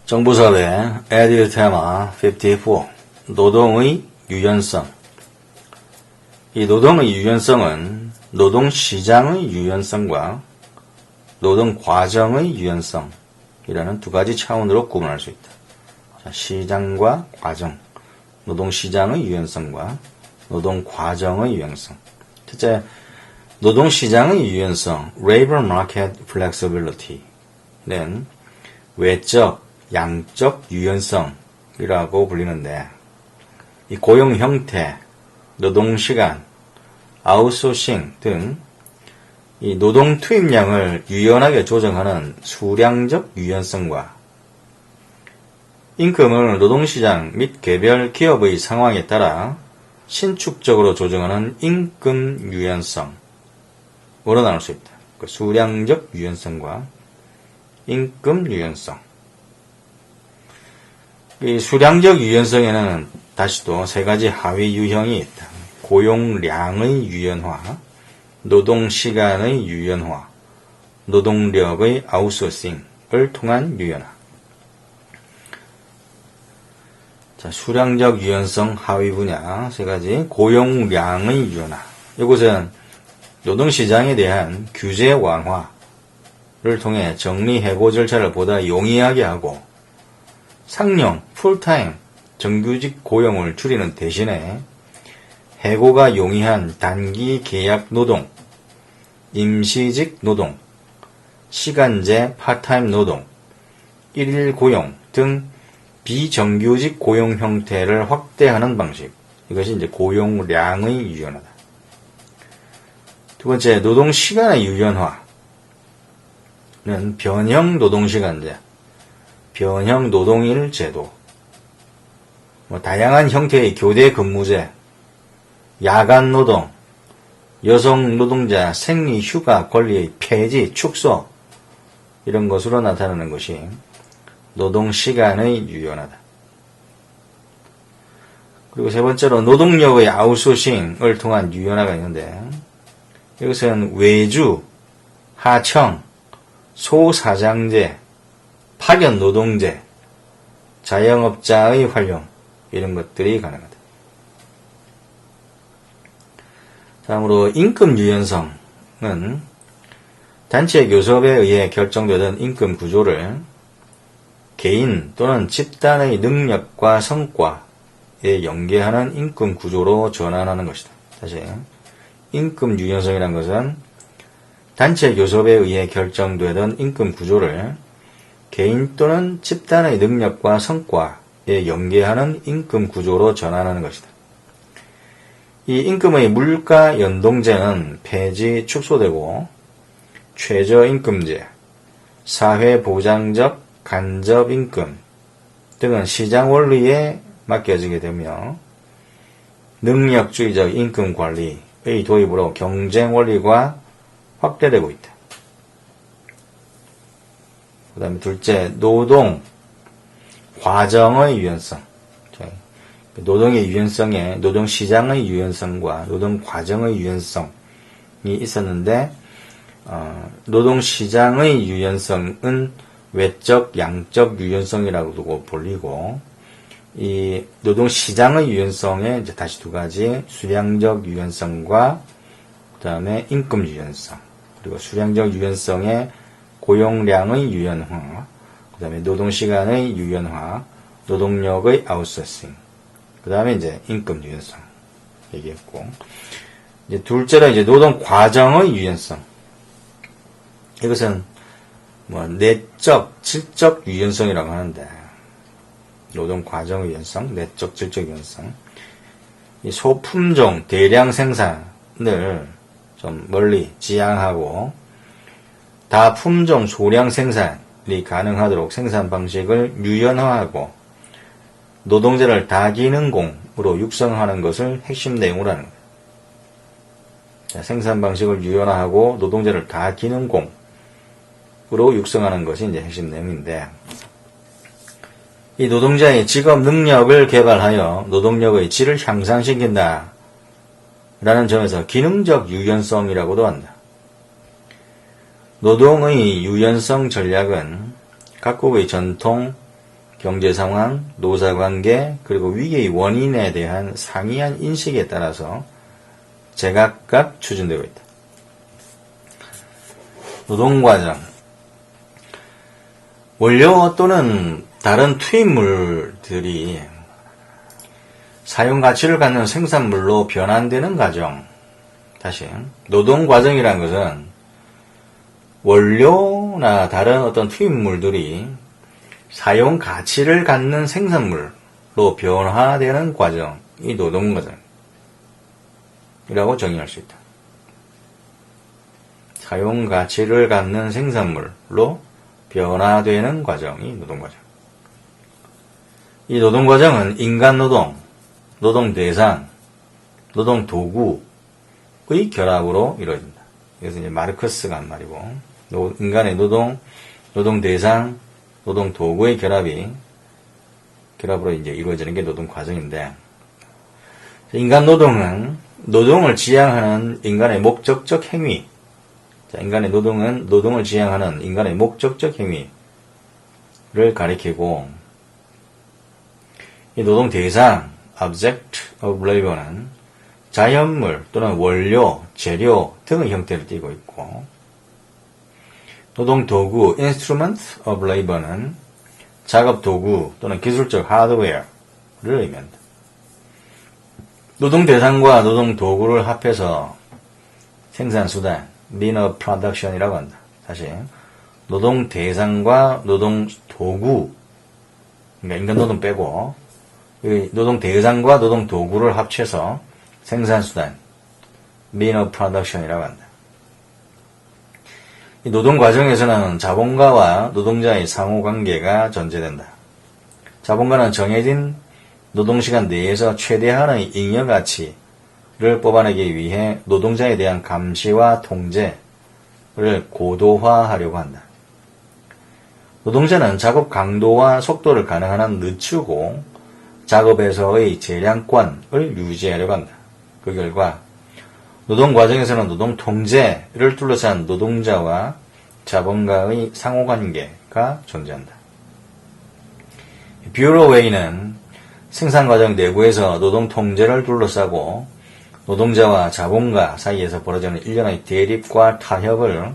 정부사회 에듀 테마 54 노동의 유연성. 이 노동의 유연성은 노동시장의 유연성과 노동과정의 유연성이라는 두 가지 차원으로 구분할 수 있다. 자, 시장과 과정, 노동시장의 유연성과 노동과정의 유연성. 첫째, 노동시장의 유연성, labor market flexibility는 외적, 양적 유연성이라고 불리는데, 이 고용 형태, 노동시간, 아웃소싱 등 이 노동 투입량을 유연하게 조정하는 수량적 유연성과 임금을 노동시장 및 개별 기업의 상황에 따라 신축적으로 조정하는 임금 유연성으로 나눌 수 있다. 그 수량적 유연성과 임금 유연성. 이 수량적 유연성에는 다시 또 세 가지 하위 유형이 있다. 고용량의 유연화, 노동시간의 유연화, 노동력의 아웃소싱을 통한 유연화. 자, 수량적 유연성 하위 분야 세 가지. 고용량의 유연화. 이곳은 노동시장에 대한 규제 완화를 통해 정리해고 절차를 보다 용이하게 하고 상용, 풀타임, 정규직 고용을 줄이는 대신에 해고가 용이한 단기 계약 노동, 임시직 노동, 시간제 파타임 노동, 일일 고용 등 비정규직 고용 형태를 확대하는 방식. 이것이 이제 고용량의 유연화다. 두 번째, 노동시간의 유연화는 변형 노동시간제, 변형 노동일 제도, 다양한 형태의 교대 근무제, 야간 노동, 여성 노동자 생리 휴가 권리의 폐지, 축소, 이런 것으로 나타나는 것이 노동시간의 유연화다. 그리고 세 번째로 노동력의 아웃소싱을 통한 유연화가 있는데, 이것은 외주, 하청, 소사장제, 파견 노동제, 자영업자의 활용, 이런 것들이 가능하다. 다음으로 임금 유연성은 단체 교섭에 의해 결정되던 임금 구조를 개인 또는 집단의 능력과 성과에 연계하는 임금 구조로 전환하는 것이다. 다시, 임금 유연성이라는 것은 단체 교섭에 의해 결정되던 임금 구조를 개인 또는 집단의 능력과 성과에 연계하는 임금 구조로 전환하는 것이다. 이 임금의 물가 연동제는 폐지, 축소되고 최저임금제, 사회보장적 간접임금 등은 시장 원리에 맡겨지게 되며 능력주의적 임금관리의 도입으로 경쟁 원리가 확대되고 있다. 그 다음에 둘째, 노동 과정의 유연성. 노동의 유연성에 노동시장의 유연성과 노동과정의 유연성이 있었는데, 노동시장의 유연성은 외적, 양적 유연성이라고도 불리고, 이 노동시장의 유연성에 이제 다시 두 가지, 수량적 유연성과 그 다음에 임금 유연성, 그리고 수량적 유연성에 고용량의 유연화, 그 다음에 노동시간의 유연화, 노동력의 아웃소싱, 그 다음에 이제 임금 유연성 얘기했고, 이제 둘째로 이제 노동 과정의 유연성. 이것은 내적, 질적 유연성이라고 하는데, 노동 과정의 유연성, 내적, 질적 유연성. 이 소품종 대량 생산을 좀 멀리 지향하고 다품종 소량 생산이 가능하도록 생산 방식을 유연화하고 노동자를 다기능공으로 육성하는 것을 핵심 내용으로 하는 거예요. 생산 방식을 유연화하고 노동자를 다기능공으로 육성하는 것이 이제 핵심 내용인데, 이 노동자의 직업 능력을 개발하여 노동력의 질을 향상시킨다 라는 점에서 기능적 유연성이라고도 한다. 노동의 유연성 전략은 각국의 전통 경제 상황, 노사 관계, 그리고 위기의 원인에 대한 상이한 인식에 따라서 제각각 추진되고 있다. 노동과정. 원료 또는 다른 투입물들이 사용 가치를 갖는 생산물로 변환되는 과정. 다시, 노동과정이라는 것은 원료나 다른 어떤 투입물들이 사용 가치를 갖는 생산물로 변화되는 과정이 노동과정이라고 정의할 수 있다. 사용 가치를 갖는 생산물로 변화되는 과정이 노동과정. 이 노동과정은 인간 노동, 노동 대상, 노동 도구의 결합으로 이루어진다. 그래서 이제 마르크스가 한 말이고, 인간의 노동, 노동 대상, 노동 도구의 결합으로 이제 이루어지는 게 노동 과정인데, 인간 노동은 노동을 지향하는 인간의 목적적 행위. 자, 인간의 노동은 노동을 지향하는 인간의 목적적 행위를 가리키고, 이 노동 대상, object of labor는 자연물 또는 원료, 재료 등의 형태를 띠고 있고, 노동 도구, instrument of labor는 작업 도구 또는 기술적 하드웨어를 의미한다. 노동 대상과 노동 도구를 합해서 생산 수단, mean of production이라고 한다. 다시, 노동 대상과 노동 도구, 그러니까 인간 노동 빼고, 노동 대상과 노동 도구를 합쳐서 생산 수단, mean of production이라고 한다. 이 노동 과정에서는 자본가와 노동자의 상호관계가 전제된다. 자본가는 정해진 노동시간 내에서 최대한의 잉여가치를 뽑아내기 위해 노동자에 대한 감시와 통제를 고도화하려고 한다. 노동자는 작업 강도와 속도를 가능한 한 늦추고 작업에서의 재량권을 유지하려고 한다. 그 결과 노동 과정에서는 노동 통제를 둘러싼 노동자와 자본가의 상호관계가 존재한다. 뷰로웨이는 생산 과정 내부에서 노동 통제를 둘러싸고 노동자와 자본가 사이에서 벌어지는 일련의 대립과 타협을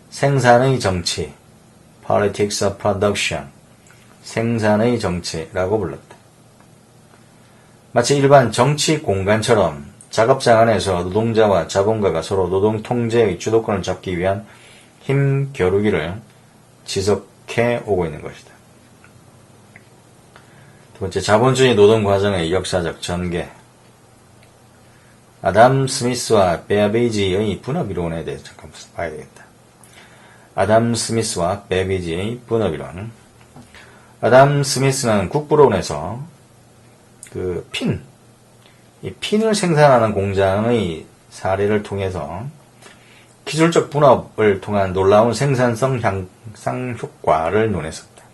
생산의 정치, politics of production, 생산의 정치라고 불렀다. 마치 일반 정치 공간처럼 작업장 안에서 노동자와 자본가가 서로 노동 통제의 주도권을 잡기 위한 힘 겨루기를 지속해 오고 있는 것이다. 두 번째, 자본주의 노동 과정의 역사적 전개. 아담 스미스와 베비지의 분업 이론에 대해서 잠깐 봐야 되겠다. 아담 스미스와 베비지의 분업 이론. 아담 스미스는 국부론에서 이 핀을 생산하는 공장의 사례를 통해서 기술적 분업을 통한 놀라운 생산성 향상 효과를 논했습니다.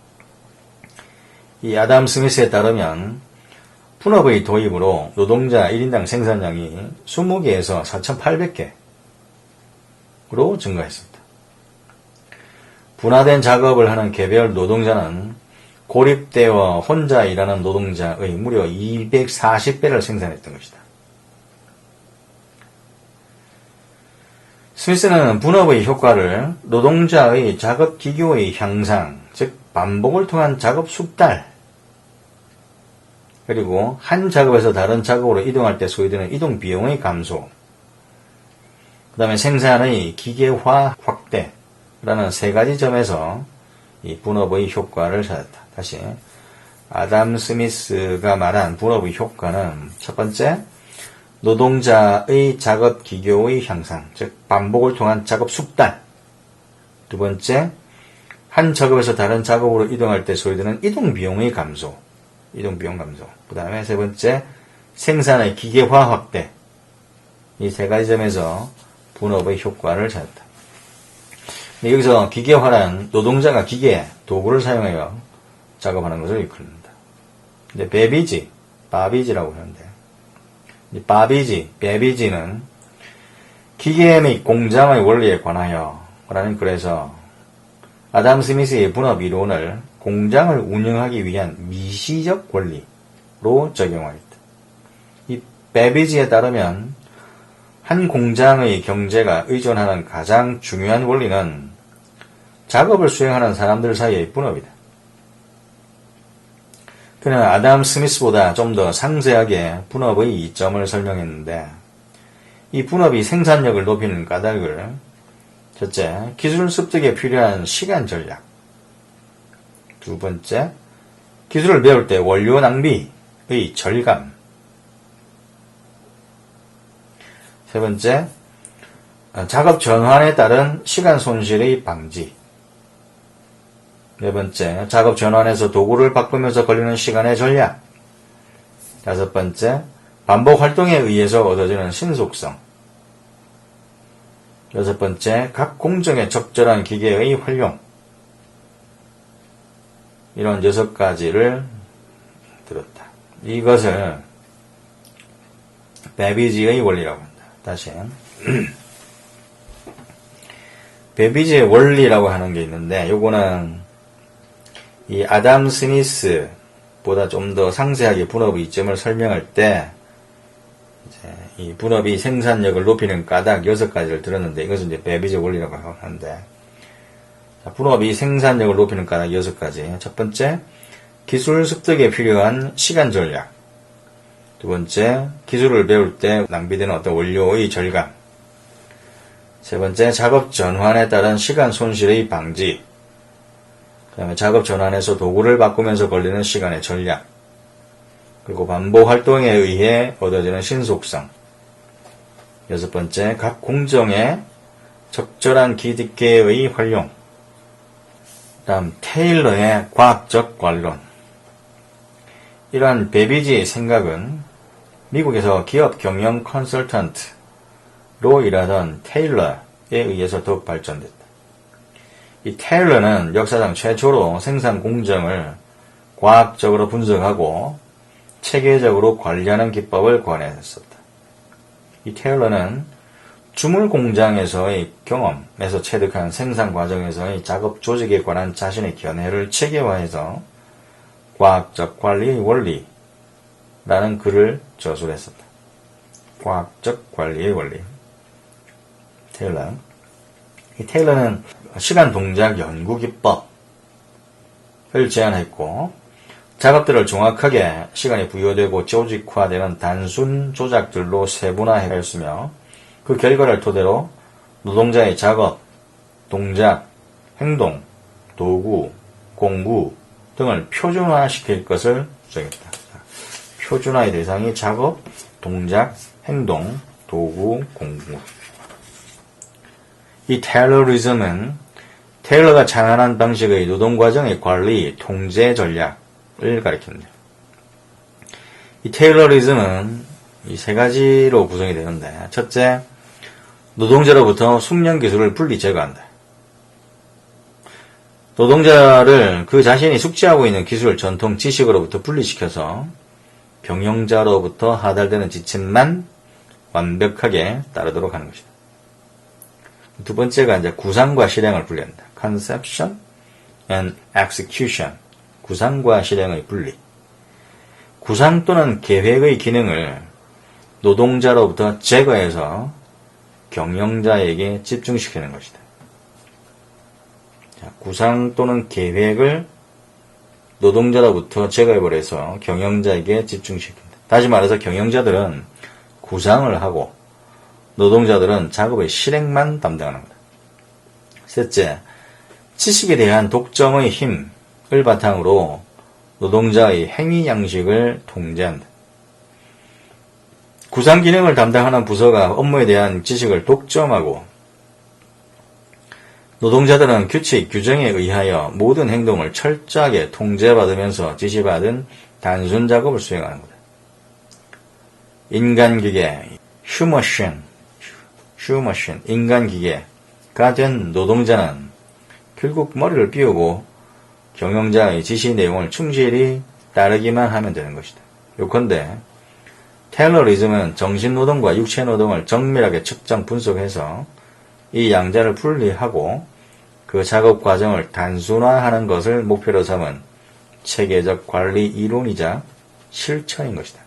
이 아담 스미스에 따르면 분업의 도입으로 노동자 1인당 생산량이 20개에서 4,800개로 증가했습니다. 분화된 작업을 하는 개별 노동자는 고립되어 혼자 일하는 노동자의 무려 240배를 생산했던 것이다. 스미스는 분업의 효과를 노동자의 작업 기교의 향상, 즉 반복을 통한 작업 숙달, 그리고 한 작업에서 다른 작업으로 이동할 때 소요되는 이동 비용의 감소, 그 다음에 생산의 기계화 확대라는 세 가지 점에서 이 분업의 효과를 찾았다. 다시, 아담 스미스가 말한 분업의 효과는 첫 번째, 노동자의 작업 기교의 향상, 즉 반복을 통한 작업 숙달. 두 번째, 한 작업에서 다른 작업으로 이동할 때 소요되는 이동 비용의 감소. 그 다음에 세 번째, 생산의 기계화 확대. 이 세 가지 점에서 분업의 효과를 찾았다. 여기서 기계화란 노동자가 기계, 도구를 사용하여 작업하는 것을 일컫는다. 이제 바비지라고 하는데, 베비지는 기계 및 공장의 원리에 관하여 라는 글에서 아담 스미스의 분업 이론을 공장을 운영하기 위한 미시적 원리로 적용하겠다. 이 베비지에 따르면 한 공장의 경제가 의존하는 가장 중요한 원리는 작업을 수행하는 사람들 사이의 분업이다. 그는 아담 스미스보다 좀 더 상세하게 분업의 이점을 설명했는데, 이 분업이 생산력을 높이는 까닭을 첫째, 기술 습득에 필요한 시간 전략. 두 번째, 기술을 배울 때 원료 낭비의 절감. 세 번째, 작업 전환에 따른 시간 손실의 방지. 네 번째, 작업 전환에서 도구를 바꾸면서 걸리는 시간의 전략. 다섯 번째, 반복 활동에 의해서 얻어지는 신속성. 여섯 번째, 각 공정에 적절한 기계의 활용. 이런 6가지를 들었다. 이것을 베비지의 원리라고 한다. 다시. 베비지의 원리라고 하는 게 있는데, 요거는 이 아담 스미스보다 좀 더 상세하게 분업의 이점을 설명할 때, 이 분업이 생산력을 높이는 까닭 6가지를 들었는데, 이것은 이제 베비지 원리라고 하는데, 분업이 생산력을 높이는 까닭 6가지. 첫 번째, 기술 습득에 필요한 시간 전략. 두 번째, 기술을 배울 때 낭비되는 어떤 원료의 절감. 세 번째, 작업 전환에 따른 시간 손실의 방지. 그 다음에 작업 전환에서 도구를 바꾸면서 걸리는 시간의 전략. 그리고 반복 활동에 의해 얻어지는 신속성. 여섯 번째, 각 공정에 적절한 기계의 활용. 그 다음, 테일러의 과학적 관론. 이러한 베비지의 생각은 미국에서 기업 경영 컨설턴트로 일하던 테일러에 의해서 더욱 발전됐다. 이 테일러는 역사상 최초로 생산 공정을 과학적으로 분석하고 체계적으로 관리하는 기법을 권했었다. 이 테일러는 주물 공장에서의 경험에서 체득한 생산 과정에서의 작업 조직에 관한 자신의 견해를 체계화해서 과학적 관리의 원리라는 글을 저술했었다. 과학적 관리의 원리. 테일러. 이 테일러는 시간 동작 연구 기법을 제안했고, 작업들을 정확하게 시간이 부여되고 조직화되는 단순 조작들로 세분화했으며, 그 결과를 토대로 노동자의 작업, 동작, 행동, 도구, 공구 등을 표준화시킬 것을 주장했다. 표준화의 대상이 작업, 동작, 행동, 도구, 공구. 이 테일러리즘은 테일러가 창안한 방식의 노동과정의 관리, 통제 전략을 가리킵니다. 이 테일러리즘은 이 3가지로 구성이 되는데, 첫째, 노동자로부터 숙련 기술을 분리 제거한다. 노동자를 그 자신이 숙지하고 있는 기술, 전통, 지식으로부터 분리시켜서 경영자로부터 하달되는 지침만 완벽하게 따르도록 하는 것이다. 두 번째가 이제 구상과 실행을 분리한다. Conception and Execution. 구상과 실행의 분리. 구상 또는 계획의 기능을 노동자로부터 제거해서 경영자에게 집중시키는 것이다. 자, 구상 또는 계획을 노동자로부터 제거해버려서 경영자에게 집중시킨다. 다시 말해서 경영자들은 구상을 하고 노동자들은 작업의 실행만 담당하는 것이다. 셋째, 지식에 대한 독점의 힘을 바탕으로 노동자의 행위 양식을 통제한다. 구상 기능을 담당하는 부서가 업무에 대한 지식을 독점하고 노동자들은 규칙, 규정에 의하여 모든 행동을 철저하게 통제받으면서 지시받은 단순 작업을 수행하는 것이다. 인간기계, 휴머신, 인간기계가 된 노동자는 결국 머리를 비우고 경영자의 지시 내용을 충실히 따르기만 하면 되는 것이다. 요컨대 테일러리즘은 정신노동과 육체노동을 정밀하게 측정 분석해서 이 양자를 분리하고 그 작업 과정을 단순화하는 것을 목표로 삼은 체계적 관리 이론이자 실천인 것이다.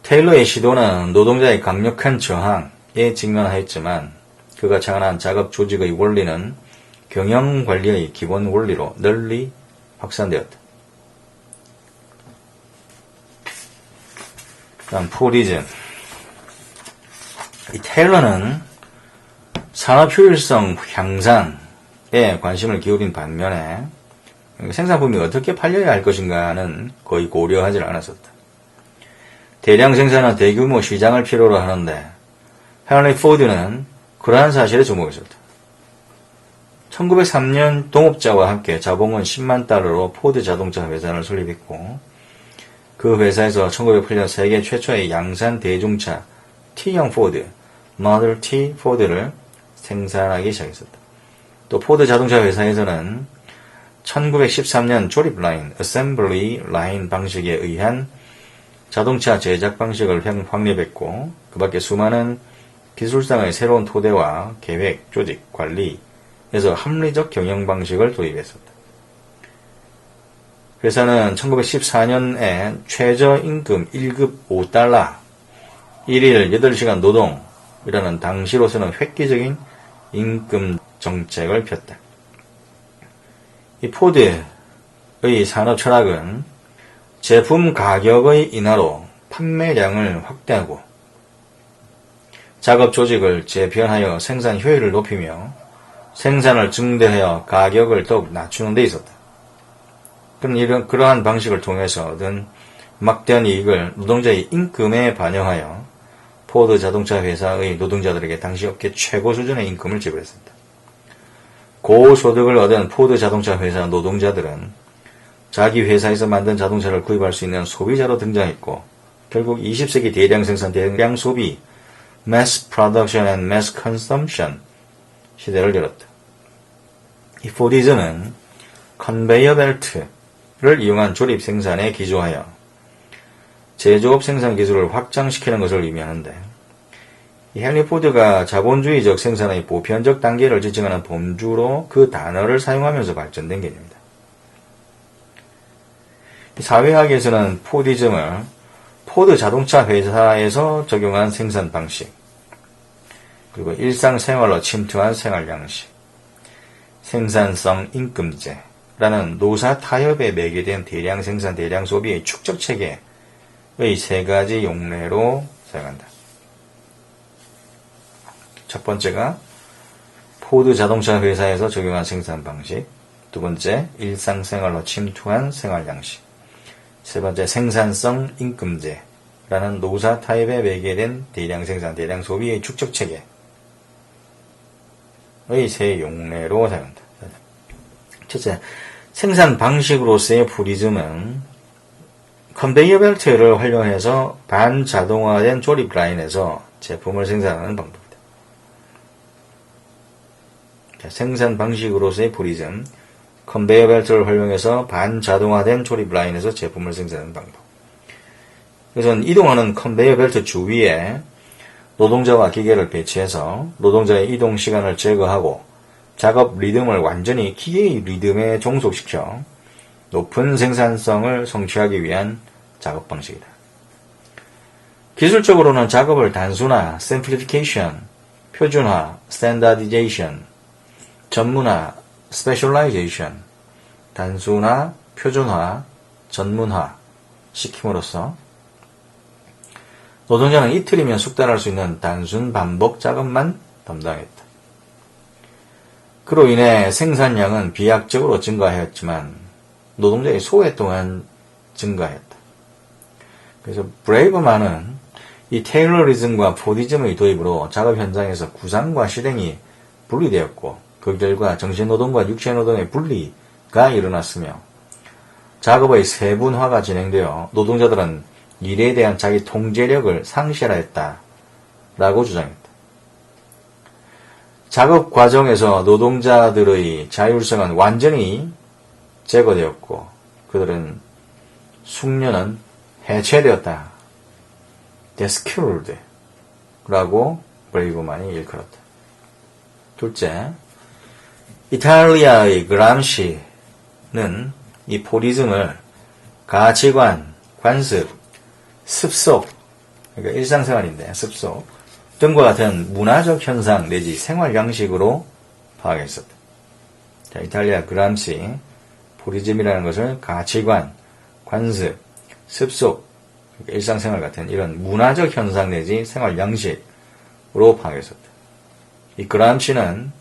테일러의 시도는 노동자의 강력한 저항에 직면하였지만 그가 창안한 작업 조직의 원리는 경영관리의 기본 원리로 널리 확산되었다. 다음 포디즘. 이 테일러는 산업 효율성 향상에 관심을 기울인 반면에 생산품이 어떻게 팔려야 할 것인가는 거의 고려하지 않았었다. 대량 생산은 대규모 시장을 필요로 하는데 헨리 포드는 그러한 사실에 주목했었다. 1903년 동업자와 함께 자본금 10만 달러로 포드 자동차 회사를 설립했고 그 회사에서 1908년 세계 최초의 양산 대중차 T형 포드, Model T 포드를 생산하기 시작했었다. 또 포드 자동차 회사에서는 1913년 조립 라인, Assembly 라인 방식에 의한 자동차 제작 방식을 확립했고 그 밖에 수많은 기술상의 새로운 토대와 계획, 조직, 관리에서 합리적 경영 방식을 도입했었다. 회사는 1914년에 최저임금 1급 5달러, 1일 8시간 노동이라는 당시로서는 획기적인 임금 정책을 폈다. 이 포드의 산업 철학은 제품 가격의 인하로 판매량을 확대하고 작업 조직을 재편하여 생산 효율을 높이며 생산을 증대하여 가격을 더욱 낮추는 데 있었다. 그러한 방식을 통해서 얻은 막대한 이익을 노동자의 임금에 반영하여 포드 자동차 회사의 노동자들에게 당시 업계 최고 수준의 임금을 지불했습니다. 고소득을 얻은 포드 자동차 회사 노동자들은 자기 회사에서 만든 자동차를 구입할 수 있는 소비자로 등장했고 결국 20세기 대량 생산, 대량 소비, Mass Production and Mass Consumption 시대를 열었다. 이 포디즘은 컨베이어 벨트를 이용한 조립 생산에 기초하여 제조업 생산 기술을 확장시키는 것을 의미하는데 이 헨리 포드가 자본주의적 생산의 보편적 단계를 지칭하는 범주로 그 단어를 사용하면서 발전된 개념입니다. 사회학에서는 포디즘을 포드 자동차 회사에서 적용한 생산 방식, 그리고 일상생활로 침투한 생활 양식, 생산성 임금제라는 노사 타협에 매개된 대량 생산, 대량 소비의 축적 체계의 세 가지 용례로 사용한다. 첫 번째가 포드 자동차 회사에서 적용한 생산 방식, 두 번째 일상생활로 침투한 생활 양식, 세 번째 생산성 임금제라는 노사 타입에 매개된 대량 생산, 대량 소비의 축적 체계의 세 용례로 사용한다. 첫째, 생산 방식으로서의 포디즘은 컨베이어 벨트를 활용해서 반자동화된 조립 라인에서 제품을 생산하는 방법이다. 생산 방식으로서의 포디즘, 컨베이어 벨트를 활용해서 반자동화된 조립 라인에서 제품을 생산하는 방법. 그래서 이동하는 컨베이어 벨트 주위에 노동자와 기계를 배치해서 노동자의 이동 시간을 제거하고 작업 리듬을 완전히 기계의 리듬에 종속시켜 높은 생산성을 성취하기 위한 작업 방식이다. 기술적으로는 작업을 단순화, simplification, 표준화, standardization, 전문화, specialization, 단순화, 표준화, 전문화 시킴으로써 노동자는 이틀이면 숙달할 수 있는 단순 반복 작업만 담당했다. 그로 인해 생산량은 비약적으로 증가하였지만 노동자의 소외 또한 증가했다. 그래서 브레이브만은 이 테일러리즘과 포디즘의 도입으로 작업 현장에서 구상과 실행이 분리되었고 그 결과 정신노동과 육체노동의 분리가 일어났으며 작업의 세분화가 진행되어 노동자들은 일에 대한 자기 통제력을 상실하였다라고 주장했다. 작업 과정에서 노동자들의 자율성은 완전히 제거되었고 그들은 숙련은 해체되었다. Deskilled 라고 브레이브만이 일컬었다. 둘째, 이탈리아의 그람시는 이 포디즘을 가치관, 관습, 습속, 그러니까 일상생활인데 습속 등과 같은 문화적 현상 내지 생활 양식으로 파악했었다. 자, 이탈리아 그람시 포디즘이라는 것을 가치관, 관습, 습속, 그러니까 일상생활 같은 이런 문화적 현상 내지 생활 양식으로 파악했었다. 이 그람시는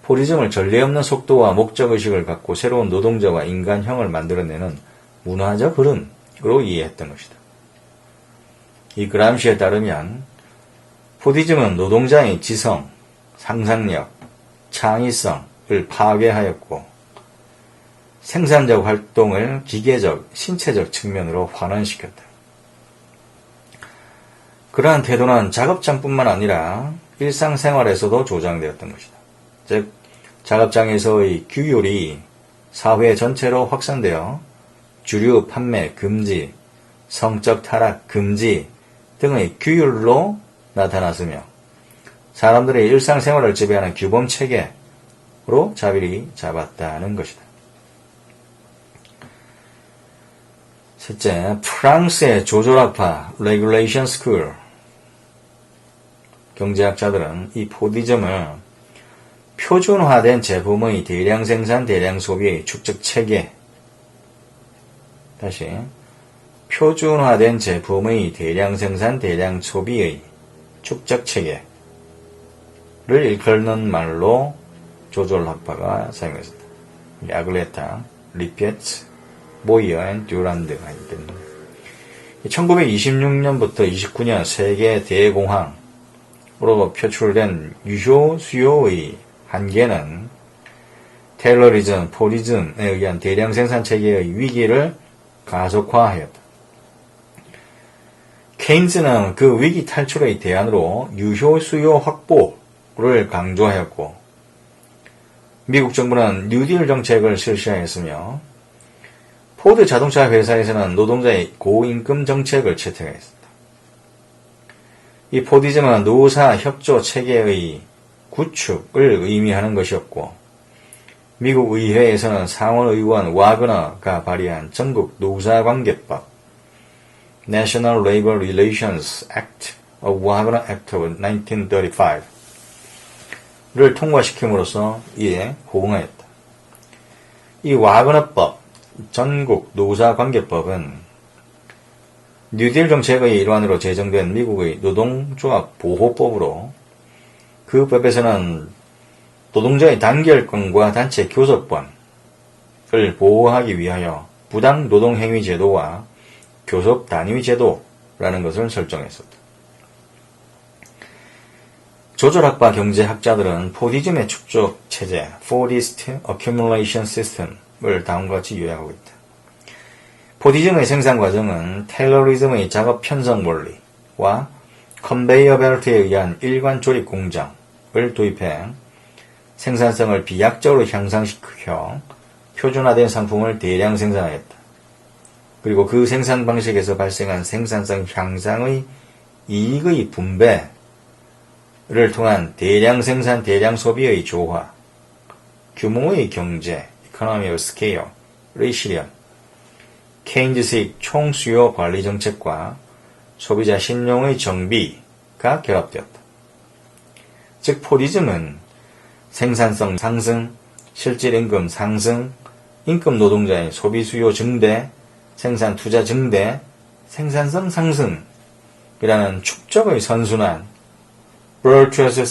포디즘을 전례 없는 속도와 목적의식을 갖고 새로운 노동자와 인간형을 만들어내는 문화적 흐름으로 이해했던 것이다. 이 그람시에 따르면 포디즘은 노동자의 지성, 상상력, 창의성을 파괴하였고 생산적 활동을 기계적, 신체적 측면으로 환원시켰다. 그러한 태도는 작업장뿐만 아니라 일상생활에서도 조장되었던 것이다. 즉, 작업장에서의 규율이 사회 전체로 확산되어 주류 판매 금지, 성적 타락 금지 등의 규율로 나타났으며 사람들의 일상생활을 지배하는 규범 체계로 자리를 잡았다는 것이다. 셋째, 프랑스의 조절학파 Regulation School 경제학자들은 이 포디즘을 표준화된 제품의 대량 생산, 대량 소비의 축적 체계 다시 표준화된 제품의 대량 생산, 대량 소비의 축적 체계를 일컫는 말로 조절학파가 사용했습니다. 아글레타, 리페트, 모이어 앤 듀란드가 있겠네요. 1926년부터 29년 세계 대공황으로 표출된 유효 수요의 한계는 테일러리즘, 포디즘에 의한 대량 생산 체계의 위기를 가속화하였다. 케인즈는 그 위기 탈출의 대안으로 유효 수요 확보를 강조하였고 미국 정부는 뉴딜 정책을 실시하였으며 포드 자동차 회사에서는 노동자의 고임금 정책을 채택했습니다. 이 포디즘은 노사 협조 체계의 구축을 의미하는 것이었고 미국 의회에서는 상원의원 와그너가 발의한 전국 노사관계법 National Labor Relations Act of Wagner Act of 1935를 통과시킴으로써 이에 호응하였다. 이 와그너법, 전국 노사관계법은 뉴딜 정책의 일환으로 제정된 미국의 노동조합 보호법으로 그 법에서는 노동자의 단결권과 단체 교섭권을 보호하기 위하여 부당 노동행위 제도와 교섭 단위 제도라는 것을 설정했었다. 조절학파 경제학자들은 포디즘의 축적 체제, Fordist Accumulation System을 다음과 같이 요약하고 있다. 포디즘의 생산 과정은 테일러리즘의 작업 편성 원리와 컨베이어 벨트에 의한 일관 조립 공정을 도입해 생산성을 비약적으로 향상시켜 표준화된 상품을 대량 생산하였다. 그리고 그 생산 방식에서 발생한 생산성 향상의 이익의 분배를 통한 대량 생산, 대량 소비의 조화, 규모의 경제, economy of scale의 실현, 케인즈식 총수요 관리 정책과 소비자 신용의 정비가 결합되었다. 즉 포디즘은 생산성 상승, 실질임금 상승, 임금 노동자의 소비 수요 증대, 생산 투자 증대, 생산성 상승이라는 축적의 선순환, virtuous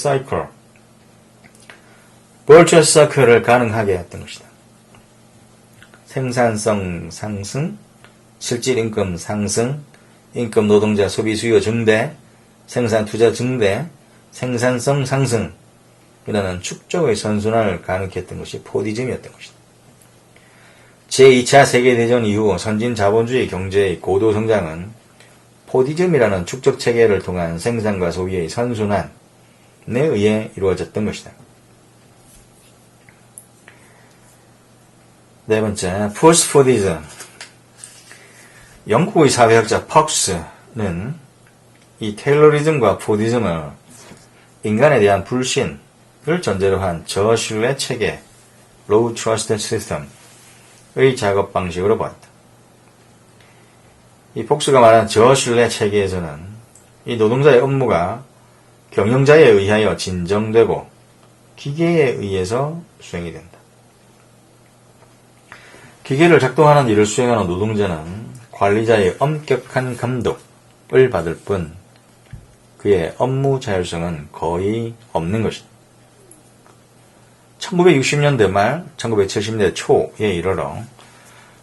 cycle을 가능하게 했던 것이다. 생산성 상승, 실질임금 상승, 임금 노동자 소비 수요 증대, 생산 투자 증대, 생산성 상승이라는 축적의 선순환을 가능케 했던 것이 포디즘이었던 것이다. 제2차 세계대전 이후 선진 자본주의 경제의 고도 성장은 포디즘이라는 축적 체계를 통한 생산과 소비의 선순환에 의해 이루어졌던 것이다. 네 번째, 포스트-포디즘. 영국의 사회학자 퍽스는 이 테일러리즘과 포디즘을 인간에 대한 불신을 전제로 한 저신뢰 체계로 Low Trust System의 작업 방식으로 보았다. 이 폭스가 말한 저신뢰 체계에서는 이 노동자의 업무가 경영자에 의하여 진정되고 기계에 의해서 수행이 된다. 기계를 작동하는 일을 수행하는 노동자는 관리자의 엄격한 감독을 받을 뿐 그의 업무 자율성은 거의 없는 것이다. 1960년대 말 1970년대 초에 이르러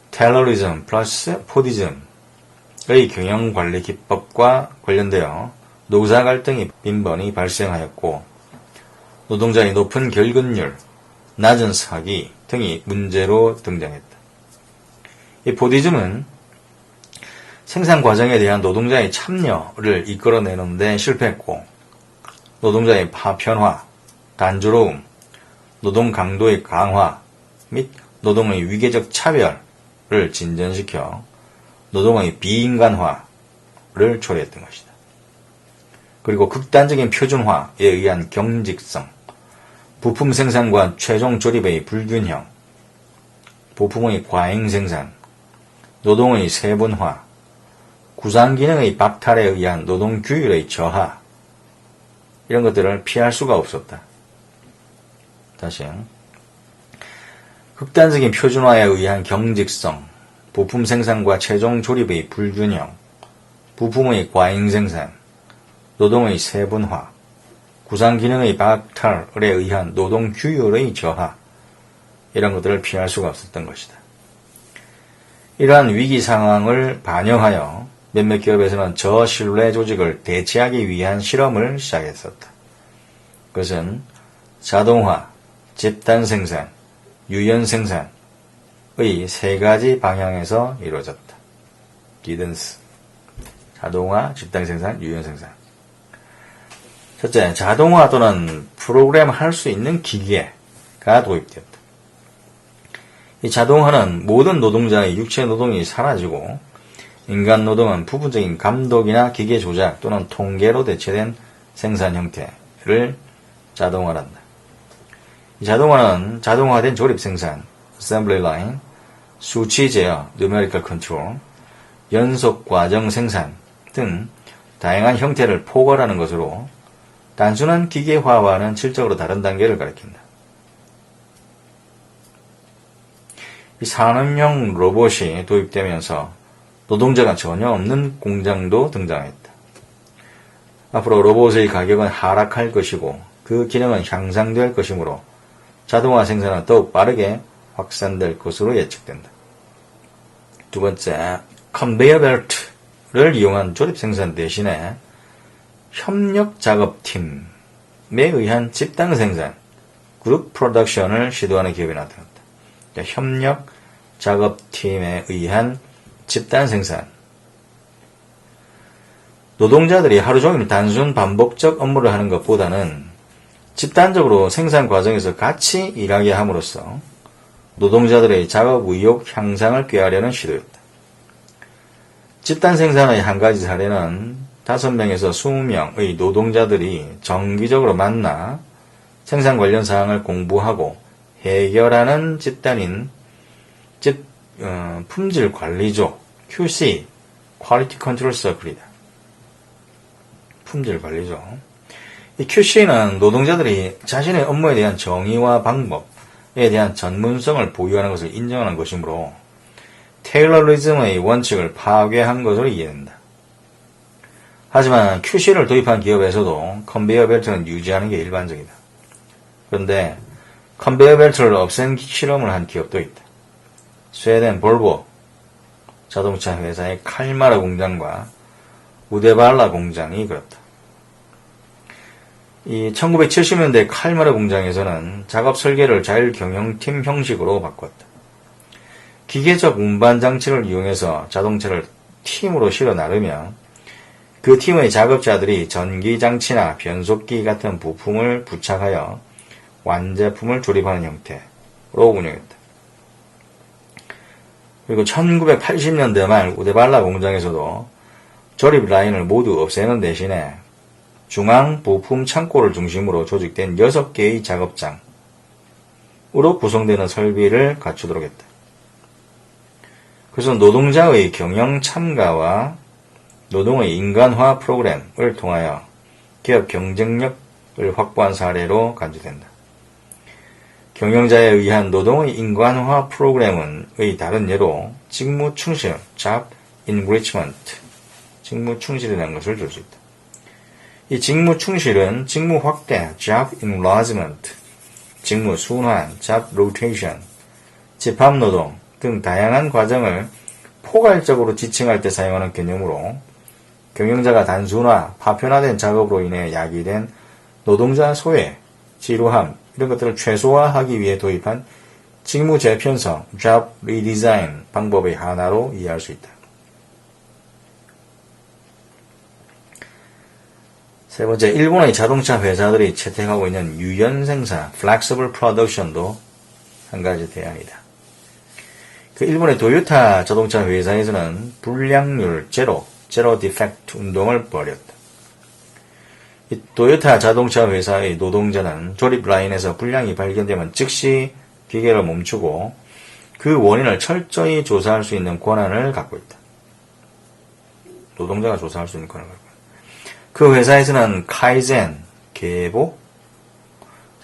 테일러리즘 플러스 포디즘의 경영관리 기법과 관련되어 노사 갈등이 빈번히 발생하였고 노동자의 높은 결근율, 낮은 사기 등이 문제로 등장했다. 이 포디즘은 생산 과정에 대한 노동자의 참여를 이끌어내는 데 실패했고 노동자의 파편화, 단조로움, 노동 강도의 강화 및 노동의 위계적 차별을 진전시켜 노동의 비인간화를 초래했던 것이다. 그리고 극단적인 표준화에 의한 경직성, 부품 생산과 최종 조립의 불균형, 부품의 과잉 생산, 노동의 세분화, 구상기능의 박탈에 의한 노동 규율의 저하, 이런 것들을 피할 수가 없었다. 다시 극단적인 표준화에 의한 경직성, 부품 생산과 최종 조립의 불균형, 부품의 과잉 생산, 노동의 세분화, 구상기능의 박탈에 의한 노동 규율의 저하, 이런 것들을 피할 수가 없었던 것이다. 이러한 위기 상황을 반영하여 몇몇 기업에서는 저신뢰 조직을 대체하기 위한 실험을 시작했었다. 그것은 자동화, 집단 생산, 유연 생산의 세 가지 방향에서 이루어졌다. 기든스, 자동화, 집단 생산, 유연 생산. 첫째, 자동화 또는 프로그램할 수 있는 기계가 도입되었다. 이 자동화는 모든 노동자의 육체 노동이 사라지고 인간 노동은 부분적인 감독이나 기계 조작 또는 통계로 대체된 생산 형태를 자동화한다. 이 자동화는 자동화된 조립 생산, assembly line, 수치 제어, numerical control, 연속 과정 생산 등 다양한 형태를 포괄하는 것으로 단순한 기계화와는 질적으로 다른 단계를 가리킨다. 이 산업용 로봇이 도입되면서 노동자가 전혀 없는 공장도 등장했다. 앞으로 로봇의 가격은 하락할 것이고 그 기능은 향상될 것이므로 자동화 생산은 더욱 빠르게 확산될 것으로 예측된다. 두 번째, 컨베이어 벨트를 이용한 조립 생산 대신에 협력 작업팀에 의한 집단 생산, 그룹 프로덕션을 시도하는 기업이 나타났다. 협력 작업팀에 의한 집단 생산. 노동자들이 하루 종일 단순 반복적 업무를 하는 것보다는 집단적으로 생산 과정에서 같이 일하게 함으로써 노동자들의 작업 의욕 향상을 꾀하려는 시도였다. 집단 생산의 한 가지 사례는 5명에서 20명의 노동자들이 정기적으로 만나 생산 관련 사항을 공부하고 해결하는 집단인 품질 관리조 QC Quality Control Circle이다. 품질 관리조. 이 QC는 노동자들이 자신의 업무에 대한 정의와 방법에 대한 전문성을 보유하는 것을 인정하는 것이므로 테일러리즘의 원칙을 파괴한 것으로 이해된다. 하지만 QC를 도입한 기업에서도 컨베이어 벨트는 유지하는 게 일반적이다. 그런데 컨베이어 벨트를 없앤 실험을 한 기업도 있다. 스웨덴 볼보 자동차 회사의 칼마르 공장과 우데발라 공장이 그렇다. 이 1970년대 칼마르 공장에서는 작업 설계를 자율경영팀 형식으로 바꿨다. 기계적 운반 장치를 이용해서 자동차를 팀으로 실어 나르며 그 팀의 작업자들이 전기장치나 변속기 같은 부품을 부착하여 완제품을 조립하는 형태로 운영했다. 그리고 1980년대 말 우데발라 공장에서도 조립 라인을 모두 없애는 대신에 중앙 부품 창고를 중심으로 조직된 6개의 작업장, 구성되는 설비를 갖추도록 했다. 그래서 노동자의 경영 참가와 노동의 인간화 프로그램을 통하여 기업 경쟁력을 확보한 사례로 간주된다. 경영자에 의한 노동의 인간화 프로그램의 다른 예로 직무 충실, job enrichment, 직무 충실이라는 것을 줄 수 있다. 이 직무 충실은 직무 확대, job enlargement, 직무 순환, job rotation, 집합노동 등 다양한 과정을 포괄적으로 지칭할 때 사용하는 개념으로 경영자가 단순화, 파편화된 작업으로 인해 야기된 노동자 소외, 지루함 이런 것들을 최소화하기 위해 도입한 직무 재편성, job redesign 방법의 하나로 이해할 수 있다. 세 번째, 일본의 자동차 회사들이 채택하고 있는 유연 생산, flexible production도 한 가지 대안이다. 그 일본의 도요타 자동차 회사에서는 불량률 제로 디펙트 운동을 벌였다. 이 도요타 자동차 회사의 노동자는 조립 라인에서 불량이 발견되면 즉시 기계를 멈추고 그 원인을 철저히 조사할 수 있는 권한을 갖고 있다. 노동자가 조사할 수 있는 권한을 갖고 있다. 그 회사에서는 카이젠, 계보,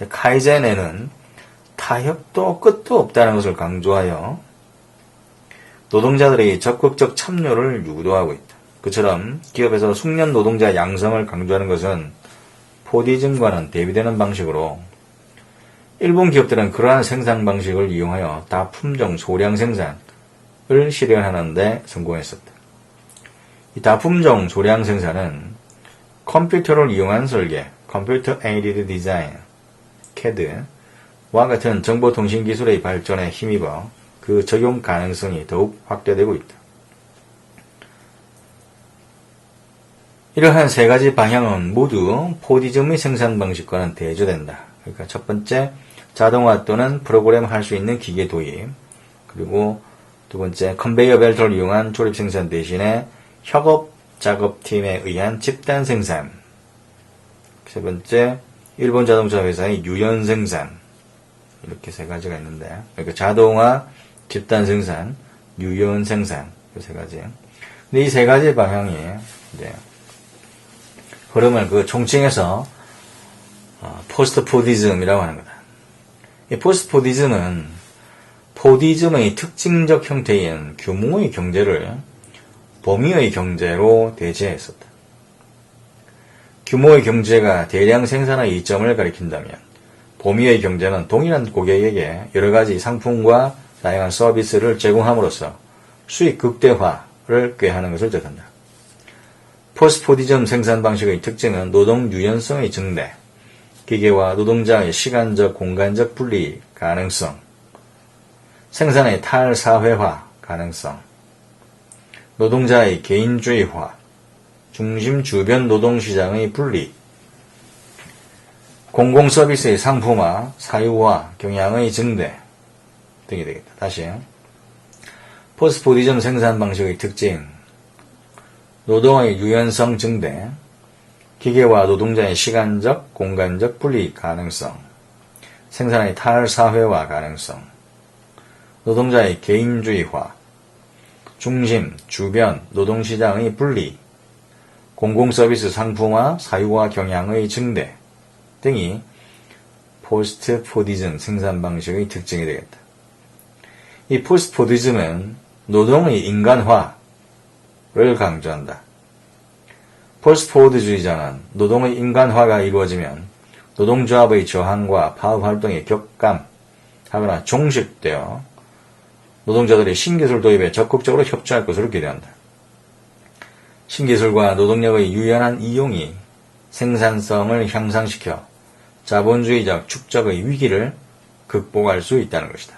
카이젠에는 타협도 끝도 없다는 것을 강조하여 노동자들의 적극적 참여를 유도하고 있다. 그처럼 기업에서 숙련 노동자 양성을 강조하는 것은 포디즘과는 대비되는 방식으로 일본 기업들은 그러한 생산 방식을 이용하여 다품종 소량 생산을 실현하는 데 성공했었다. 이 다품종 소량 생산은 컴퓨터를 이용한 설계, Computer Aided Design, CAD와 같은 정보통신기술의 발전에 힘입어 그 적용 가능성이 더욱 확대되고 있다. 이러한 세 가지 방향은 모두 포디즘의 생산 방식과는 대조된다. 그러니까 첫 번째, 자동화 또는 프로그램할 수 있는 기계 도입. 그리고 두 번째, 컨베이어 벨트를 이용한 조립 생산 대신에 협업 작업팀에 의한 집단 생산. 세 번째, 일본 자동차 회사의 유연 생산. 이렇게 세 가지가 있는데, 그러니까 자동화, 집단 생산, 유연 생산. 이 세 가지. 근데 이 세 가지 방향이 이제 흐름을 그 총칭해서 포스트 포디즘이라고 하는 거다. 이 포스트 포디즘은 포디즘의 특징적 형태인 규모의 경제를 범위의 경제로 대체했었다. 규모의 경제가 대량 생산의 이점을 가리킨다면 범위의 경제는 동일한 고객에게 여러 가지 상품과 다양한 서비스를 제공함으로써 수익 극대화를 꾀하는 것을 뜻한다. 포스트포디즘 생산 방식의 특징은 노동 유연성의 증대, 기계와 노동자의 시간적, 공간적 분리 가능성, 생산의 탈사회화 가능성, 노동자의 개인주의화, 중심 주변 노동시장의 분리, 공공서비스의 상품화, 사유화, 경향의 증대 등이 되겠다. 다시 포스트포디즘 생산 방식의 특징, 노동의 유연성 증대, 기계와 노동자의 시간적, 공간적 분리 가능성, 생산의 탈사회화 가능성, 노동자의 개인주의화, 중심, 주변, 노동시장의 분리, 공공서비스 상품화, 사유화 경향의 증대 등이 포스트포디즘 생산 방식의 특징이 되겠다. 이 포스트포디즘은 노동의 인간화를 강조한다. 포스트포드주의자는 노동의 인간화가 이루어지면 노동조합의 저항과 파업활동이 격감하거나 종식되어 노동자들이 신기술 도입에 적극적으로 협조할 것으로 기대한다. 신기술과 노동력의 유연한 이용이 생산성을 향상시켜 자본주의적 축적의 위기를 극복할 수 있다는 것이다.